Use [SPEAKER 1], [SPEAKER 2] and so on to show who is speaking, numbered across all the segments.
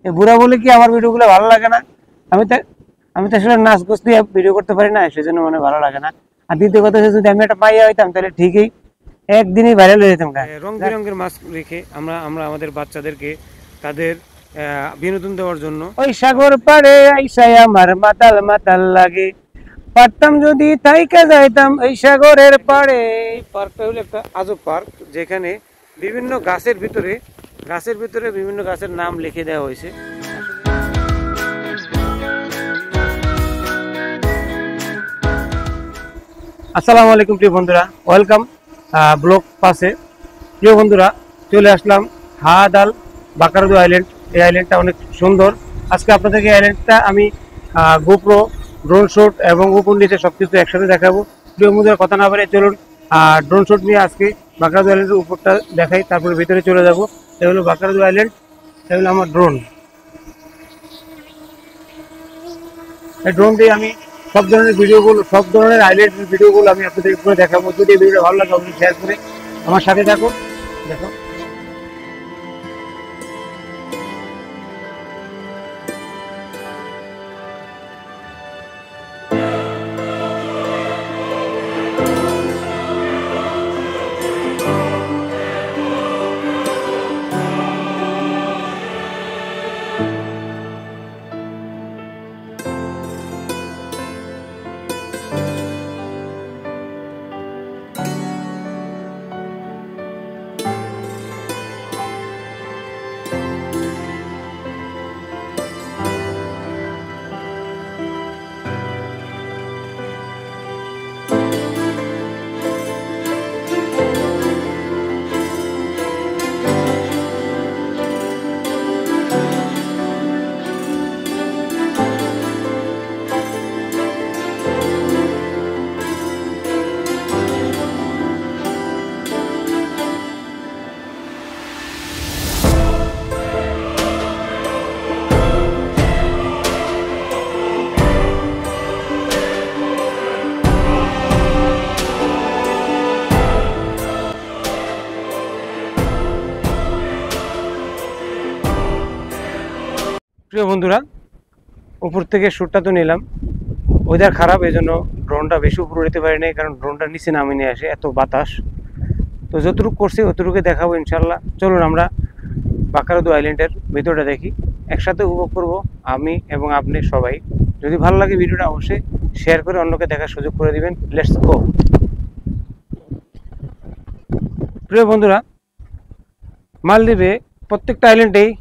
[SPEAKER 1] এই বুড়া বলে কি আমার ভিডিওগুলো ভালো লাগে না? আমি তো আমি তো আসলে নাচ গোছ দিয়ে ভিডিও করতে পারি না, সেজন্য মনে ভালো লাগে না। আর দ্বিতীয় কথা হচ্ছে, যদি আমি একটা মাইয়া হইতাম তাহলে ঠিকই একদিনই ভাইরাল হয়ে যেতাম। রং বেরঙের মাস্ক রেখে আমরা আমরা আমাদের বাচ্চাদেরকে তাদের বিনোদন দেওয়ার জন্য ওই সাগর পাড়ে আইসাই আমার মাতাল মাতাল লাগে, পারতাম যদি তাইকা যাইতাম এই সাগরের পাড়ে। পার্কটা হলো একটা আজব পার্ক, যেখানে বিভিন্ন গাছের ভিতরে বিভিন্ন গাছের নাম লিখে দেওয়া হয়েছে। আসসালামু আলাইকুম প্রিয় বন্ধুরা, ওয়েলকাম ব্লগ পাসে। প্রিয় বন্ধুরা, চলে আসলাম হাদাল বাকারদু আইল্যান্ড। এই আইল্যান্ডটা অনেক সুন্দর। আজকে আপনাদেরকে এই আইল্যান্ডটা আমি গোপ্রো, ড্রোন শুট এবং উপর নিচে সবকিছু একসাথে দেখাবো। প্রিয় বন্ধুরা, কথা না বলে চলুন ড্রোন শুট নিয়ে আজকে বাকারদু আইল্যান্ডের উপরটা দেখাই, তারপরে ভিতরে চলে যাব। এই হলো বাকারদু আইল্যান্ড, এই হলো আমার ড্রোন। এই ড্রোন দিয়ে আমি সব ধরনের আইল্যান্ডের ভিডিওগুলো আমি আপনাদের উপরে দেখাবো। যদি ভিডিওটা ভালো লাগে অবশ্যই শেয়ার করে আমার সাথে থাকো। দেখো, প্রিয় বন্ধুরা, উপর থেকে শ্যুটটা তো নিলাম। ওয়েদার খারাপ, এই জন্য ড্রোনটা বেশি উপরে উঠতে পারি নাই, কারণ ড্রোনটা নিচে নামিয়ে নিয়ে আসে, এত বাতাস। তো যতটুকু করছি অতটুকু দেখাবো ইনশাল্লাহ। চলুন আমরা বাকারদু আইল্যান্ডের ভিতরটা দেখি, একসাথে উপভোগ করব আমি এবং আপনি সবাই। যদি ভালো লাগে ভিডিওটা অবশ্যই শেয়ার করে অন্যকে দেখার সুযোগ করে দিবেন। Let's go. প্রিয় বন্ধুরা, মালদ্বীপে প্রত্যেকটা আইল্যান্ডেই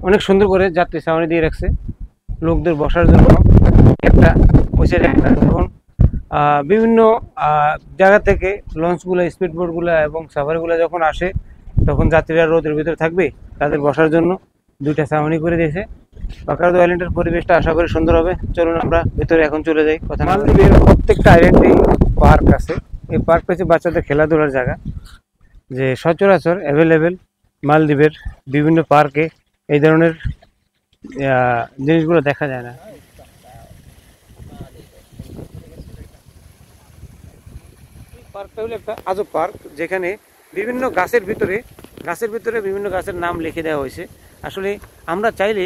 [SPEAKER 1] অনেক সুন্দর করে যাত্রী ছাউনি দিয়ে রাখছে লোকদের বসার জন্য। একটা এখন বিভিন্ন জায়গা থেকে লঞ্চগুলো, স্পিড বোটগুলো এবং সাফারিগুলো যখন আসে, তখন যাত্রীরা রোদের ভিতরে থাকবে, তাদের বসার জন্য দুইটা ছাউনি করে দিয়েছে। বাকারদু আইল্যান্ডের পরিবেশটা আশা করি সুন্দর হবে। চলুন আমরা ভিতরে এখন চলে যাই। কথা, মালদ্বীপের প্রত্যেকটা আইল্যান্ডেই পার্ক আছে। এই পার্ক হচ্ছে বাচ্চাদের খেলাধুলার জায়গা, যে সচরাচর অ্যাভেলেবেল মালদ্বীপের বিভিন্ন পার্কে এই ধরনের জিনিসগুলো দেখা যায় না। পার্কটা হলো একটা আজব পার্ক, যেখানে বিভিন্ন গাছের ভিতরে বিভিন্ন গাছের নাম লিখে দেওয়া হয়েছে। আসলে আমরা চাইলে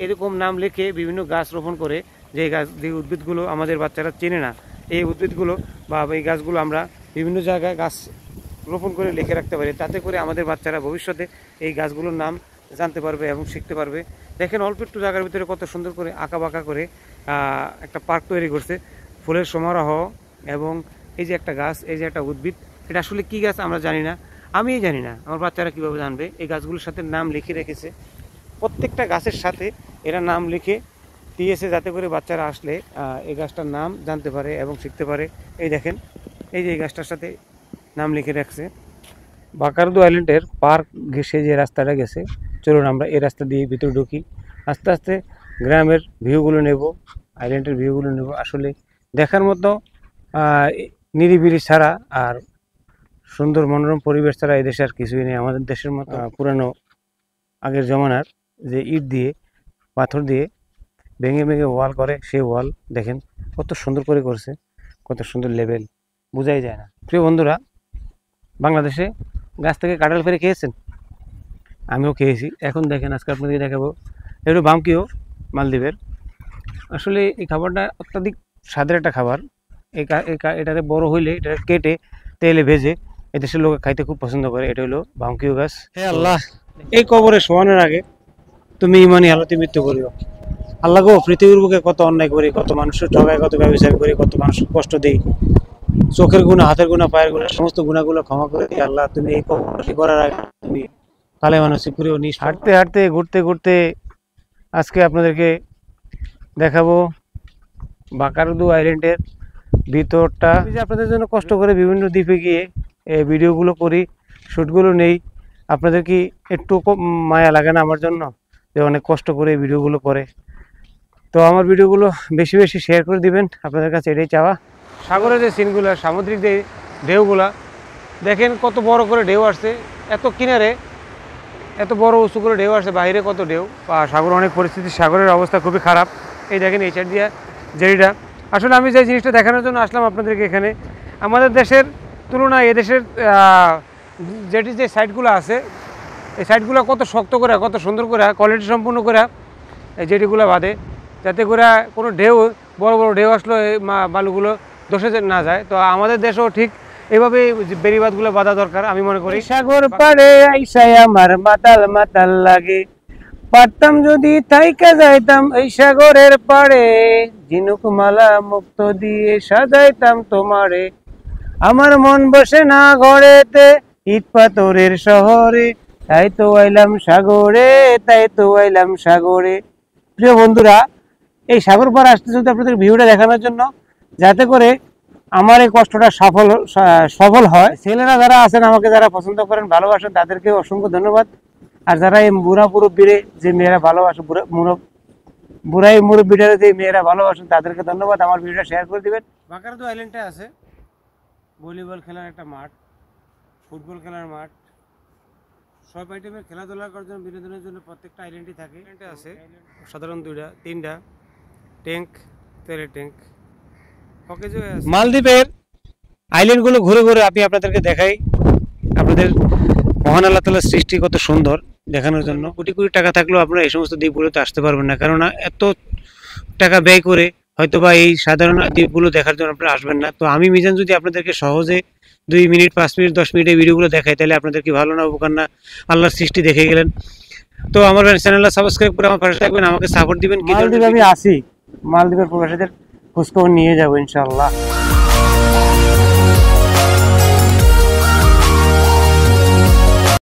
[SPEAKER 1] এরকম নাম লিখে বিভিন্ন গাছ রোপণ করে, যে উদ্ভিদগুলো আমাদের বাচ্চারা চেনে না, এই উদ্ভিদগুলো বা এই গাছগুলো আমরা বিভিন্ন জায়গায় গাছ রোপণ করে লিখে রাখতে পারি। তাতে করে আমাদের বাচ্চারা ভবিষ্যতে এই গাছগুলোর নাম জানতে পারবে এবং শিখতে পারবে। দেখেন, অল্প একটু জায়গার ভিতরে কত সুন্দর করে আঁকা বাঁকা করে একটা পার্ক তৈরি করছে, ফুলের সমারোহ। এবং এই যে একটা গাছ, এই যে একটা উদ্ভিদ, এটা আসলে কি গাছ আমরা জানি না, আমিই জানি না, আমার বাচ্চারা কিভাবে জানবে? এই গাছগুলোর সাথে নাম লিখে রেখেছে, প্রত্যেকটা গাছের সাথে এরা নাম লিখে দিয়েছে, যাতে করে বাচ্চারা আসলে এই গাছটার নাম জানতে পারে এবং শিখতে পারে। এই দেখেন, এই যে এই গাছটার সাথে নাম লিখে রাখছে। বাকারদু আইল্যান্ডের পার্ক ঘেঁষে যে রাস্তাটা গেছে, চলুন আমরা এই রাস্তা দিয়ে ভিতরে ঢুকি। আস্তে আস্তে গ্রামের ভিউগুলো নেব, আইল্যান্ডের ভিউগুলো নেব। আসলে দেখার মতো নিরিবিলি ছাড়া আর সুন্দর মনোরম পরিবেশ ছাড়া এই দেশে আর কিছুই নেই। আমাদের দেশের মতো পুরানো আগের জমানার যে ইট দিয়ে, পাথর দিয়ে ভেঙে ভেঙে ওয়াল করে, সেই ওয়াল দেখেন কত সুন্দর করে করছে, কত সুন্দর লেভেল, বোঝাই যায় না। প্রিয় বন্ধুরা, বাংলাদেশে গাছ থেকে কাঁঠাল পেড়ে খেয়েছেন? আমিও খেয়েছি। এখন দেখেন, আজকে আপনাদেরকে দেখাবো এটা হলো বামকিও মালদ্বীপের। আসলে এই খাবারটা অত্যাধিক স্বাদের একটা খাবার। এটাতে বড় হইলে এটা কেটে তেলে ভেজে এদেশের লোক খাইতে খুব পছন্দ করে। এটা হলো বামকিও গাছ। হে আল্লাহ, এই কবরে শোয়ানোর আগে তুমি ইমানি হালতে মৃত্যু করিও। আল্লাহ গো, পৃথিবীর বুকে কত অন্যায় করি, কত মানুষের ঠগায়, কত ব্যবচার করি, কত মানুষকে কষ্ট দেই, চোখের গুণা, হাতের গুণা, পায়ের গুণা, সমস্ত গুণাগুলো ক্ষমা করে দিই। আল্লাহ তুমি এই কবরটি করার আগে তুমি কালে মানুষ করিও। হাঁটতে হাঁটতে ঘুরতে ঘুরতে আজকে আপনাদেরকে দেখাবো বাকারদু আইল্যান্ডের ভিতরটা। আমি যে আপনাদের জন্য কষ্ট করে বিভিন্ন দ্বীপে গিয়ে এই ভিডিওগুলো করি, শ্যুটগুলো নেই, আপনাদের কি একটু মায়া লাগে না আমার জন্য যে অনেক কষ্ট করে এই ভিডিওগুলো করে? তো আমার ভিডিওগুলো বেশি বেশি শেয়ার করে দিবেন, আপনাদের কাছে এটাই চাওয়া। সাগরের যে সিনগুলো, সামুদ্রিক যে ঢেউগুলা দেখেন, কত বড় করে ঢেউ আসছে, এত কিনারে এত বড় উঁচু করে ঢেউ আসছে, বাইরে কত ঢেউ, সাগর অনেক পরিস্থিতি, সাগরের অবস্থা খুবই খারাপ। এই দেখেন এই সাইড দিয়ে জেরিটা। আসলে আমি যে জিনিসটা দেখানোর জন্য আসলাম আপনাদেরকে এখানে, আমাদের দেশের তুলনায় এদেশের জেটির যে সাইডগুলো আছে, এই সাইডগুলো কত শক্ত করে, কত সুন্দর করে, কোয়ালিটি সম্পূর্ণ করে এই জেটিগুলো বাঁধে, যাতে করে কোনো ঢেউ, বড় বড় ঢেউ আসলো এই বালুগুলো ধসে না যায়। তো আমাদের দেশেও ঠিক এইভাবে বেড়িবাঁধগুলো বাঁধা দরকার আমি মনে করি। সাগর পাড়ে আইসায় আমার মাতাল মাতাল লাগে, পারতাম যদি থাইকা যাইতাম এই সাগরের পাড়ে, ঝিনুক মালা মুক্ত দিয়ে সাজাইতাম তোমারে, আমার মন বসে না ঘরেতে ইট পাথরের শহরে, তাই তো আইলাম সাগরে, তাই তো আইলাম সাগরে। প্রিয় বন্ধুরা, এই সাগর পাড় আসতে যদি আপনাদের ভিউটা দেখানোর জন্য, যাতে করে আমার এই কষ্টটা সফল হয়। ছেলেরা যারা আছেন, আমাকে যারা পছন্দ করেন, ভালোবাসেন, তাদেরকে অসংখ্য ধন্যবাদ। আর যারা এই বুড়া মুরব্বীরে যে মেয়েরা ভালোবাসে, বুড়াই মুরব্বীটারে যে মেয়েরা ভালোবাসেন, তাদেরকে ধন্যবাদ। আমার ভিডিওটা শেয়ার করে দিবেন। বাকারদু আইল্যান্ডে আছে ভলিবল খেলার একটা মাঠ, ফুটবল খেলার মাঠ, সব আইটেমের খেলাধুলা করার জন্য, বিনোদনের জন্য প্রত্যেকটা আইল্যান্ডই থাকে। আইল্যান্ডে আছে সাধারণ 2-3টা ট্যাঙ্ক, তেলের ট্যাঙ্ক। মালদ্বীপের আইল্যান্ডগুলো ঘুরে ঘুরে আমি আপনাদেরকে দেখাই। আপনাদের মহান আল্লাহ তাআলার সৃষ্টি কত সুন্দর দেখানোর জন্য। কোটি কোটি টাকা থাকলেও আপনারা এই সমস্ত দ্বীপগুলোতে আসতে পারবেন না, কেননা এত টাকা ব্যয় করে হয়তোবা এই সাধারণ দ্বীপগুলো দেখার জন্য আপনারা আসবেন না। তো আমি মিজান যদি আপনাদেরকে সহজে 2 মিনিট, 5 মিনিট, 10 মিনিট এই ভিডিওগুলো দেখাই, তাহলে আপনাদের কি ভালো না, উপকার না? আল্লাহর সৃষ্টি দেখে গেলেন। তো আমার চ্যানেলটা সাবস্ক্রাইব করে আমার পাশে থাকবেন, আমাকে সাপোর্ট দিবেন। মালদ্বীপে আমি আসি, মালদ্বীপের প্রবাসীদের খোঁজখবর নিয়ে যাবো ইনশাআল্লাহ।